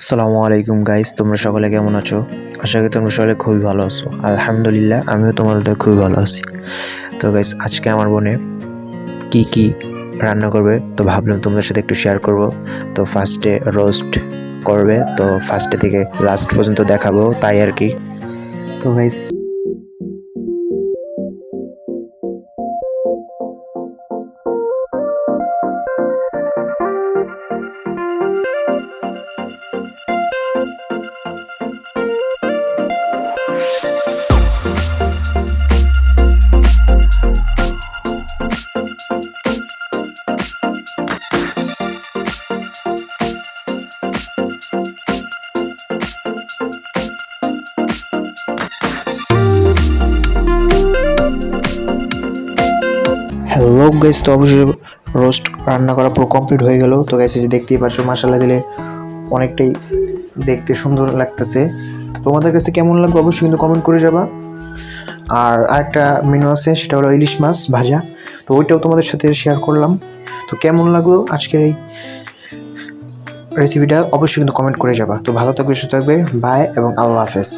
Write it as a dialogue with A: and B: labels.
A: আসসালামু আলাইকুম গাইস, তোমরা সকলে কেমন আছো? আশা করি তোমরা সকলে খুবই ভালো আছো। আলহামদুলিল্লাহ, আমিও তোমাদের খুবই ভালো আছি। তো গাইস, আজকে আমার বোনে কি রান্না করবে, তো ভাবলাম তোমাদের সাথে একটু শেয়ার করব। তো ফার্স্টে রোস্ট করবে, তো ফার্স্টে থেকে লাস্ট পর্যন্ত দেখাবো, তাই আর কি। তো গাইস, হ্যালো গাইস, তো অবশ্যই রোস্ট রান্না করা পুরো কমপ্লিট হয়ে গেল। তো গাইস, এই যে দেখতেই পাচ্ছ, মাশাআল্লাহ দিলে অনেকটাই দেখতে সুন্দর লাগতেছে। তো তোমাদের কাছে কেমন লাগবে অবশ্যই কিন্তু কমেন্ট করে যাবা। আর আরেকটা মেনু আছে, সেটা হলো ইলিশ মাছ ভাজা। তো ওইটাও তোমাদের সাথে শেয়ার করলাম। তো কেমন লাগলো আজকের এই রেসিপিটা অবশ্যই কিন্তু কমেন্ট করে যাবা। তো ভালো থাকবে, সুস্থ থাকবে, বাই এবং আল্লাহ হাফেজ।